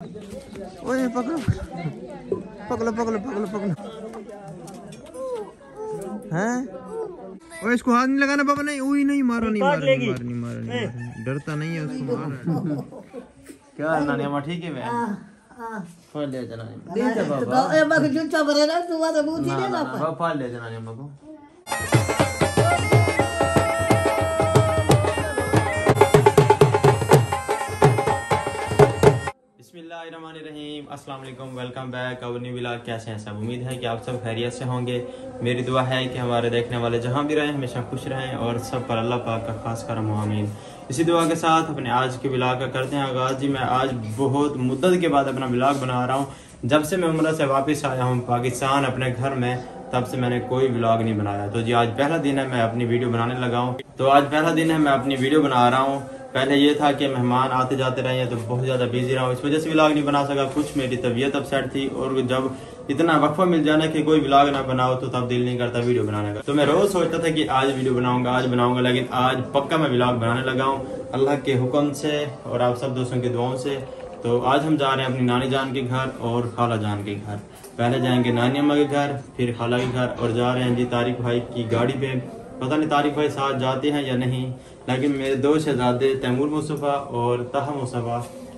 ओए पकड़ो पकड़ो पकड़ो पकड़ो पकड़ो। हैं? ओए इसको हाथ नहीं लगाना बाबा। नहीं उई नहीं मारो नहीं मारो नहीं मारो नहीं मारो नहीं डरता नहीं है उसको मार। क्या नानी अम्मा ठीक है मैं फल ले जाना नहीं दे बाबा ए मैं जो चबरे ना तू वाला बूझी दे ना बाबा फल ले जाना नहीं अम्मा को। बिस्मिल्लाहिर्रहमानिर्रहीम अस्सलाम वालेकुम welcome back our new vlog. कैसे हैं सब? उम्मीद है कि आप सब खैरियत से होंगे। मेरी दुआ है कि हमारे देखने वाले जहां भी रहें हमेशा खुश रहें और सब पर अल्लाह पाक का खास करम हो आमीन। इसी दुआ के साथ अपने आज के व्लॉग का करते हैं आगाज़। जी मैं आज बहुत मुद्दत के बाद अपना व्लॉग बना रहा हूँ। जब से मैं उम्र से वापस आया हूँ पाकिस्तान अपने घर में तब से मैंने कोई व्लॉग नहीं बनाया। तो जी आज पहला दिन है मैं अपनी वीडियो बनाने लगा हूँ। तो आज पहला दिन है मैं अपनी वीडियो बना रहा हूँ। पहले ये था कि मेहमान आते जाते रहे हैं तो बहुत ज़्यादा बिजी रहा हूँ, इस वजह से व्लॉग नहीं बना सका। कुछ मेरी तबीयत अपसेट थी और जब इतना वक्फा मिल जाना कि कोई व्लॉग ना बनाओ तो तब दिल नहीं करता वीडियो बनाने का। तो मैं रोज सोचता था कि आज वीडियो बनाऊंगा आज बनाऊंगा, लेकिन आज पक्का मैं व्लॉग बनाने लगा हूँ अल्लाह के हुक्म से और आप सब दोस्तों की दुआओं से। तो आज हम जा रहे हैं अपनी नानी जान के घर और खाला जान के घर। पहले जाएंगे नानी अम्मा के घर फिर खाला के घर और जा रहे हैं जी तारिक भाई की गाड़ी पे। पता नहीं तारिक भाई साथ जाते हैं या नहीं, लेकिन मेरे दो शहजादे तैमूर मुस्तफ़ा और ताहा मुस्तफ़ा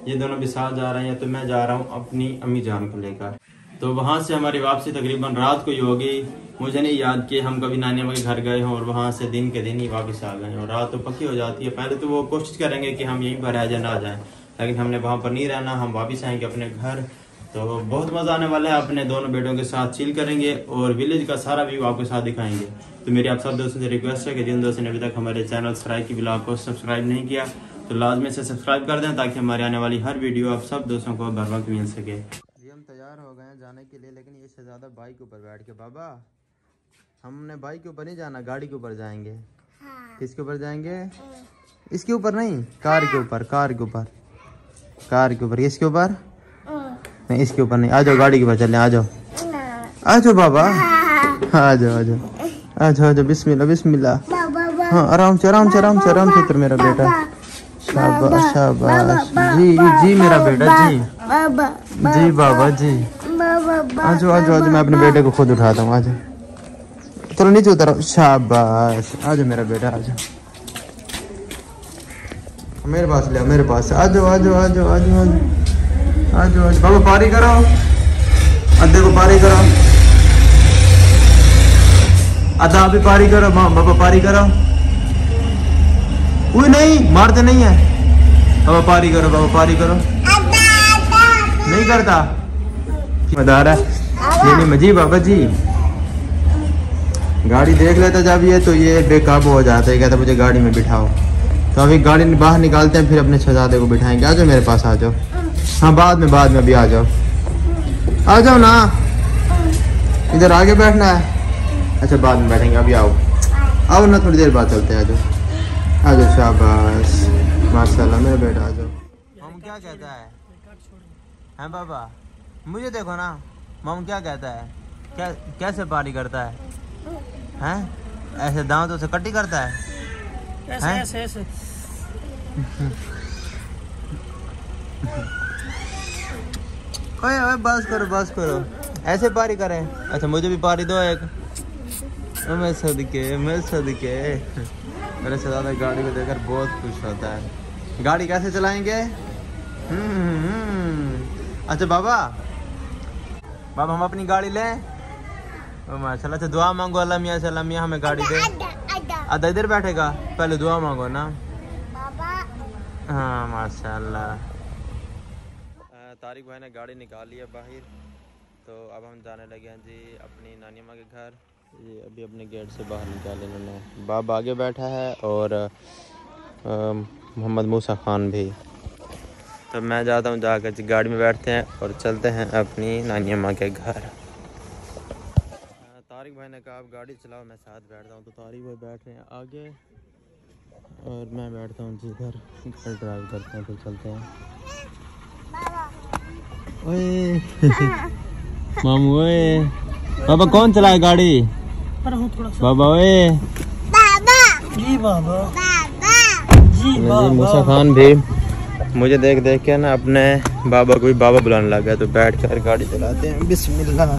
ये दोनों भी साथ जा रहे हैं। तो मैं जा रहा हूँ अपनी अम्मी जान को लेकर। तो वहाँ से हमारी वापसी तकरीबन रात को ही होगी। मुझे नहीं याद कि हम कभी नानी अम्मा के घर गए हों और वहाँ से दिन के दिन ही वापस आ गए और रात तो पक्की हो जाती है। पहले तो वो कोशिश करेंगे कि हम यहीं पर रह जाए ना जाएं, लेकिन हमने वहाँ पर नहीं रहना, हम वापस आएंगे अपने घर। तो बहुत मजा आने वाला है। अपने दोनों बेटों के साथ चिल करेंगे और विलेज का सारा व्यू आपके साथ दिखाएंगे। तो मेरी आप सब दोस्तों से रिक्वेस्ट है कि जिन दोस्तों ने अभी तक हमारे चैनल सराय की व्लॉग को सब्सक्राइब नहीं किया तो लाजमी से सब्सक्राइब कर दें ताकि हमारे आने वाली हर वीडियो आप सब दोस्तों को बर वक्त मिल सके। जी हम तैयार हो गए हैं जाने के लिए, लेकिन ये शहजादा बाइक के ऊपर बैठ के। बाबा हमने बाइक के ऊपर नहीं जाना, गाड़ी के ऊपर जाएंगे। किसके ऊपर जाएंगे? इसके ऊपर नहीं, कार के ऊपर। कार के ऊपर कार के ऊपर इसके ऊपर नहीं, इसके ऊपर नहीं। आ जाओ गाड़ी के पास चले। आ जाओ आ जाओ बाबा आ जाओ आ जाओ आ जाओ आ जाओ। बिस्मिल्लाह बिस्मिल्लाह। हाँ आराम से आराम से आराम से आराम से। मेरा बेटा शाबाश शाबाश। जी जी मेरा बेटा जी जी बाबा जी। आ जाओ आ जाओ आ जाओ। मैं अपने बेटे को खुद उठाता हूँ। आ जाओ चलो नीचे उतरो। शाबाश आ जाओ मेरा बेटा आ जाओ मेरे पास ले मेरे पास। आ जाओ आ जाओ आ जाओ आ जाओ आ जाओ। बाबा पारी करो, अद्धे को पारी करो, आधा भी पारी करो। बाबा पारी करो। कोई नहीं मारते नहीं है। बाबा पारी करो, बाबा पारी करो। नहीं करता मदार है ये नहीं जी बाबा जी। गाड़ी देख लेता जब ये तो ये बेकाबू हो जाता है, कहता मुझे गाड़ी में बिठाओ। तो अभी गाड़ी बाहर निकालते हैं फिर अपने शहजादे को बिठाएंगे। आ जाओ मेरे पास आ जाओ। हाँ बाद में अभी आ जाओ आ जाओ ना। इधर आगे बैठना है? अच्छा बाद में बैठेंगे, अभी आओ आओ ना, थोड़ी देर बाद चलते हैं। आ जाओ शाबाश माशाल्लाह मेरा बेटा आ जाओ। मामू क्या कहता है? हैं बाबा मुझे देखो ना, मामू क्या कहता है? क्या कैसे पारी करता है? हैं ऐसे दांतों से कट्टी करता है? ऐसे ऐसे ओए ओए बस करो ऐसे पारी करें। अच्छा मुझे भी पारी दो एक। मैं सदके मेरे से ज्यादा गाड़ी को देखकर बहुत खुश होता है। गाड़ी कैसे चलाएंगे? अच्छा बाबा हम अपनी गाड़ी लें? माशाल्लाह। अच्छा दुआ मांगो अल्लाह मियां से, अल्लाह मियां हमें गाड़ी दे। आधा इधर बैठेगा, पहले दुआ मांगो ना बाबा। हाँ माशाल्लाह। तारिक भाई ने गाड़ी निकाल लिया बाहर। तो अब हम जाने लगे हैं जी अपनी नानी अम्मा के घर। ये अभी अपने गेट से बाहर निकाले इन्होंने। बाप आगे बैठा है और मोहम्मद मूसा खान भी। तो मैं जाता हूँ जाकर जी गाड़ी में बैठते हैं और चलते हैं अपनी नानी अम्मा के घर। तारिक भाई ने कहा आप गाड़ी चलाओ मैं साथ बैठता हूँ। तो तारिक भाई बैठ रहे हैं आगे और मैं बैठता हूँ जिधर घर ड्राइव करते हैं। तो चलते हैं। ओए मामू ओए बाबा कौन चलाए गाड़ी? बाबा ओए जी बाबा जी बाबा। मूसा खान भी मुझे देख के ना अपने बाबा कोई बाबा बुलाने लगा तो बैठ कर गाड़ी चलाते हैं। बिस्मिल्लाह।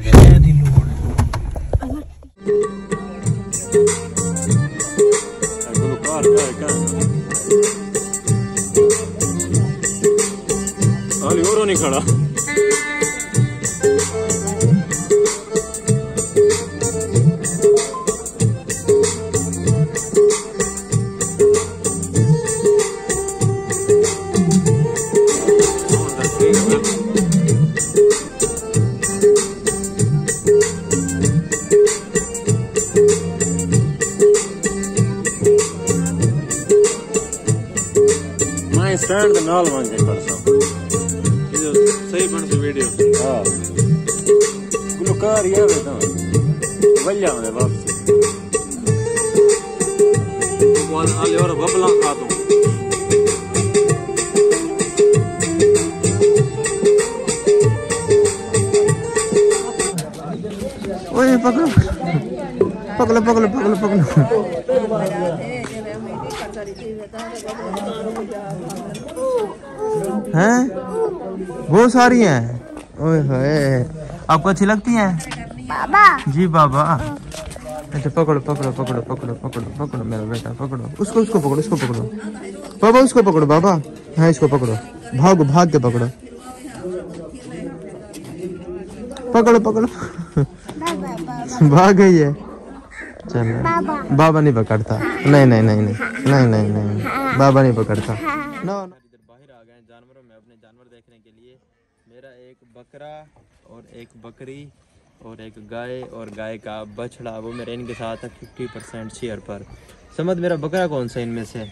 और नहीं खड़ा स्टैंड नाल मांगे परसों सही बन से वीडियो हां गुलकार ये बेटा वल्ला में वापस बोल आले और बबला खा दो ओए पकड़ो पकड़ो पकड़ो पकड़ो पकड़ो हैं वो सारी हैं। ओए होए आपको अच्छी लगती हैं बाबा जी बाबा। अच्छा पकड़ो पकड़ो पकड़ो पकड़ो पकड़ो पकड़ो मेरा बेटा पकड़ो उसको उसको पकड़ो उसको पकड़ो बाबा उसको पकड़ो बाबा। हाँ इसको पकड़ो भागो भाग के पकड़ो पकड़ो पकड़ो भाग गई है। चलो बाबा नहीं पकड़ता नहीं नहीं नहीं नहीं नहीं नहीं नहीं बाबा नहीं पकड़ता। नो इधर बाहर आ गए जानवरों में अपने जानवर देखने के लिए। मेरा एक बकरा और एक बकरी और एक गाय और गाय का बछड़ा वो मेरे इनके साथ है 50% शेयर पर। समझ मेरा बकरा कौन सा इनमें से?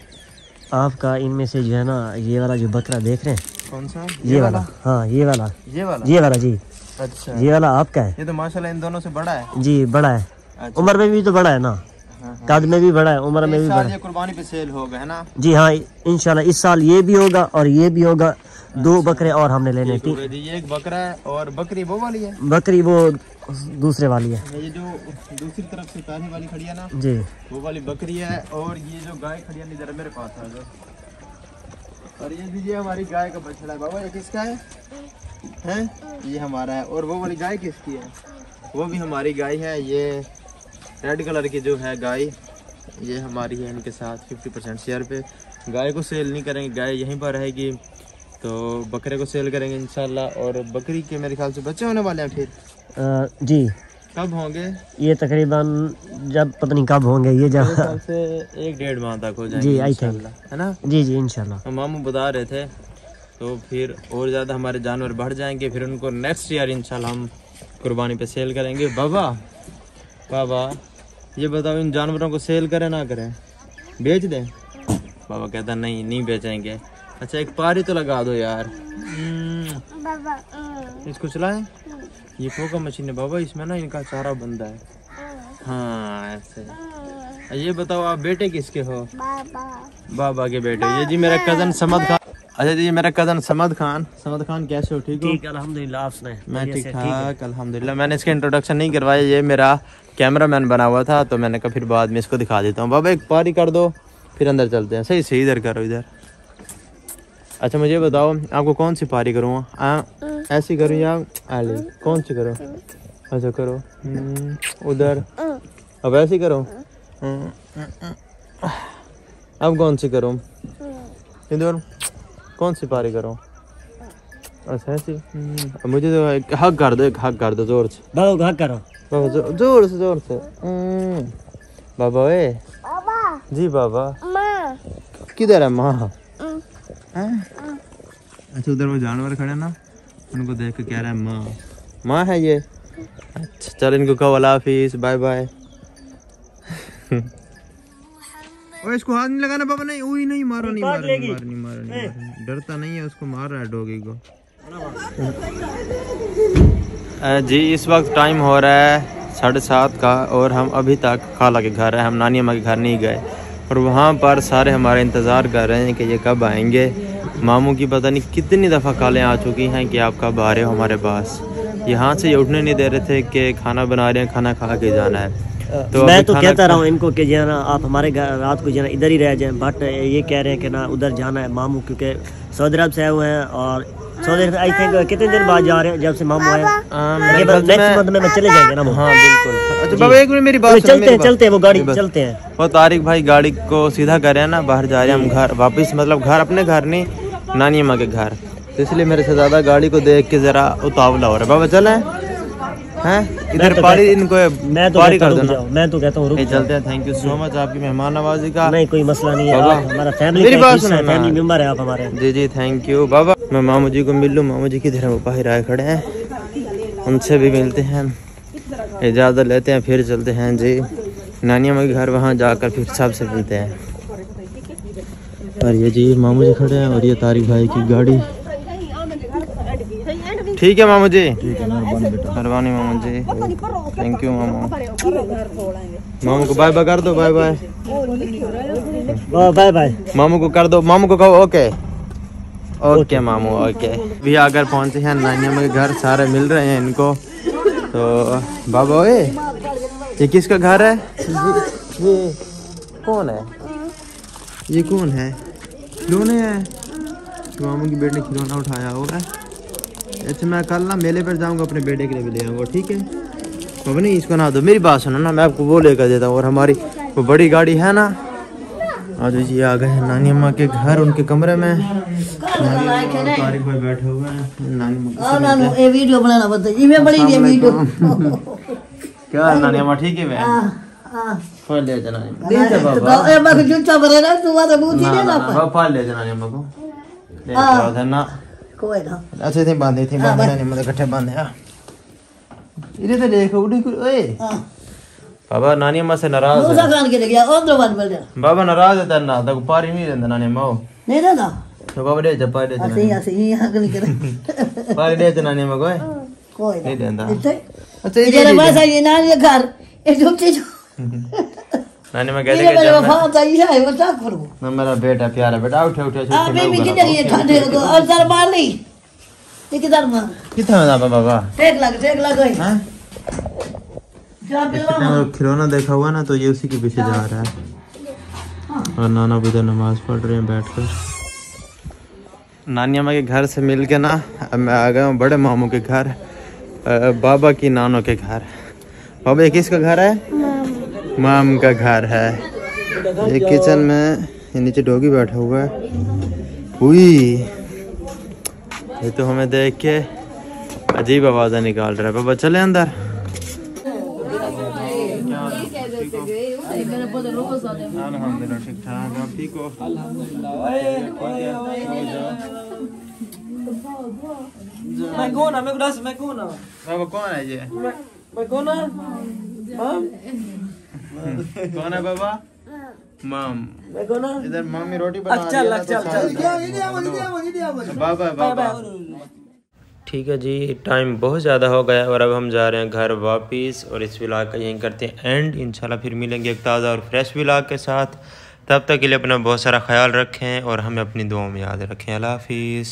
आपका इनमें से जो है ना ये वाला जो बकरा देख रहे हैं कौन सा? ये वाला हाँ ये वाला जी। अच्छा ये वाला आपका है। ये तो माशाल्लाह इन दोनों से बड़ा है जी बड़ा है। अच्छा। उम्र में भी तो बड़ा है ना कद में भी बड़ा है उम्र में भी बड़ा है। ये कुर्बानी पे सेल होगा है ना जी हाँ इंशाल्लाह इस साल ये भी होगा और ये भी होगा। दो बकरे और हमने लेने थे। ये एक बकरा है और बकरी वो वाली है। बकरी वो दूसरे वाली है। ये जो दूसरी तरफ से पहले वाली खड़ी है ना जी वो वाली बकरी है। और ये जो गाय खड़ी है इधर मेरे पास आ जाओ। और ये दीजिए हमारी गाय का बछड़ा है बाबा। ये किसका है हैं? ये हमारा है। और वो वाली गाय किसकी है? वो भी हमारी गाय है। ये रेड कलर की जो है गाय ये हमारी है इनके साथ 50% शेयर पे। गाय को सेल नहीं करेंगे गाय यहीं पर रहेगी तो बकरे को सेल करेंगे इंशाल्लाह। और बकरी के मेरे ख्याल से बच्चे होने वाले हैं फिर जी कब होंगे? ये तकरीबन जब पता नहीं कब होंगे ये जब से 1-1.5 माह तक हो जाएंगे जी आई थिंक है ना जी जी इंशाल्लाह। मामू बता रहे थे तो फिर और ज़्यादा हमारे जानवर बढ़ जाएंगे फिर उनको नेक्स्ट ईयर इंशाल्लाह हम कुर्बानी पे सेल करेंगे। बाबा बाबा ये बताओ इन जानवरों को सेल करें ना करें बेच दें? बाबा कहता नहीं नहीं बेचेंगे। अच्छा एक पारी तो लगा दो यार। इसको चलाएं ये फोका मशीन है बाबा इसमें ना इनका चारा बंदा है। हाँ ऐसे। ये बताओ आप बेटे किसके हो? बाबा के बेटे। ये जी मेरा कजन समद खान। अच्छा जी मेरा कजन समद खान कैसे हो? ठीक हो? ठीक अल्हम्दुलिल्लाह। आप सुनाएं? मैं ठीक ठाक अल्हम्दुलिल्लाह। मैंने इसका इंट्रोडक्शन नहीं करवाया ये मेरा कैमरामैन बना हुआ था तो मैंने कहा फिर बाद में इसको दिखा देता हूँ। बाबा एक पारी कर दो फिर अंदर चलते हैं। सही से इधर करो इधर। अच्छा मुझे बताओ आपको कौन सी पारी करूँ? ऐसी करूँ या आली कौन सी करो? अच्छा करो उधर। अब ऐसी करो। अब कौन सी करूँ? इधर कौन सी पारी करो? अच्छा ऐसी। मुझे तो एक हक कर दो जोर से। बाबा हक करो बाबा जोर से बाबा ए जी बाबा किधर है माँ? अच्छा उधर वो जानवर खड़े ना उनको देख के कह रहा है माँ है ये। अच्छा चल इनको कहो अल्लाह हाफिज बाय बाय। और इसको हाथ नहीं लगाना बाबा। नहीं उई नहीं मारो नहीं मारो डरता नहीं है उसको मार रहा है डॉगी को। जी इस वक्त टाइम हो रहा है 7:30 का और हम अभी तक खाला के घर है। हम नानी अम्मा के घर नहीं गए और वहाँ पर सारे हमारे इंतज़ार कर रहे हैं कि ये कब आएंगे। मामू की पता नहीं कितनी दफ़ा कॉलें आ चुकी हैं कि आप कब आ रहे हो हमारे पास। यहाँ से ये उठने नहीं दे रहे थे कि खाना बना रहे हैं खाना खा के जाना है। तो मैं तो कहता रहा हूँ इनको कि जो ना आप हमारे घर रात को जो ना इधर ही रह जाएं बट ये कह रहे हैं कि ना उधर जाना है मामू क्योंकि सऊदी अरब से आए हुए हैं और सोने आई थिंक कितने दिन बाद जा रहे हैं जब से मामू आया? नेक्स्ट मंथ में चले जाएंगे ना। हाँ बिल्कुल। अच्छा बाबा एक मिनट मेरी बात चलते हैं वो गाड़ी चलते हैं। वो तारिक भाई गाड़ी को सीधा कर रहे हैं ना, बाहर जा रहे हैं हम घर वापस, मतलब घर अपने घर नहीं, नानी अम्मा के घर। तो इसलिए मेरे से ज्यादा गाड़ी को देख के जरा उतावला हो रहा है। बाबा चले हैं इधर पारी इनको पारी कर देना। मैं तो कहता हूँ चलते हैं। थैंक यू सो मच आपकी मेहमान नवाजी का। नहीं कोई मसला नहीं है, हमारा फैमिली मेंबर है आप हमारे। जी जी थैंक यू बाबा। मैं मामू जी को मिल लूँ, मामू जी किधर है? वो बाहर आए खड़े हैं, उनसे भी मिलते हैं, इजाज़त लेते हैं, फिर चलते हैं जी नानी अम्मा के घर। वहाँ जाकर फिर सबसे मिलते हैं। और ये जी मामू जी खड़े हैं और ये तारिक भाई की गाड़ी। ठीक है मामू जी, मेहरबानी मामू जी, थैंक यू मामू। मामू को बाय बाय कर दो, बाय बाय बाय बाय। मामू को कर दो, मामू को कहो ओके ओके मामू ओके। भी आकर पहुंचे हैं नानी अम्मा के घर, सारे मिल रहे हैं इनको। तो बाबा ओए ये किसका घर है? ये कौन है? ये कौन है? खिलौने हैं। मामू की बेटे ने खिलौना उठाया होगा। अच्छा मैं कल ना मेले पर जाऊंगा, अपने बेटे के लिए भी ले आऊँगा, ठीक है? अब नहीं इसको ना दो, मेरी बात सुनो ना, मैं आपको वो लेकर देता हूँ। और हमारी वो बड़ी गाड़ी है ना, आज जी आ गए हैं नानी अम्मा के घर, उनके कमरे में। तारिक भाई बैठे हुए हैं। नानी वीडियो बनाना बताइए, मैं बड़ी वीडियो। क्या नानी अम्मा ठीक है? फल ले जाना तो ए मैं जूता भरे ना तू वाला बूटी दे ना फल ले जाना अम्मा को ले जाओ ना कोई ना। अच्छा थे बांधे थे नानी अम्मा इकट्ठे बांधे। हां इधर तो देखो उड़ी ओए बाबा नानी अम्मा से नाराज है। दूसरा खान के ले गया और दो बार बोल दे बाबा नाराज है ना, तक पारी नहीं देता नानी अम्मा नहीं देता। तो बाबा दे जब पारी दे ऐसे अगली करे पारी दे नानी अम्मा को कोई नहीं देता। अच्छा ये बस ये नानी घर ये जो चीज नानी मैं कहते कि वफा है वो क्या करूं मैं, मेरा बेटा प्यारा बेटा उठे उठे आ बेबी किधर ये ठंडे को और सर मार ली ये किधर मार कितना है बाबा? टेक लग गई हां खिलौना देखा हुआ ना, तो ये उसी के पीछे जा रहा है। और नाना उधर नमाज पढ़ रहे हैं बैठकर। नानी अम्मा के घर से मिल के ना अब मैं आ गया हूँ बड़े मामू के घर, बाबा की नानों के घर। बाबा ये किसका घर है? माम का घर है। ये किचन में, ये नीचे डॉगी बैठा हुआ है। हुई ये तो हमें देख के अजीब आवाज़ें निकाल रहा है। बाबा चले अंदर। अल्हम्दुलिल्लाह ठीक ठाक, आप ठीक हो? मैं कौन है? बाबा कौन है ये? मैं कौन है? कौन है बाबा? माम। मैं कौन है? इधर मम्मी रोटी बना रही है। चल बाबा बाबा। ठीक है जी, टाइम बहुत ज़्यादा हो गया और अब हम जा रहे हैं घर वापस। और इस व्लॉग का यहीं करते हैं एंड। इंशाल्लाह फिर मिलेंगे एक ताज़ा और फ्रेश व्लॉग के साथ। तब तक के लिए अपना बहुत सारा ख्याल रखें और हमें अपनी दुआओं में याद रखें। अल्लाह हाफिज़।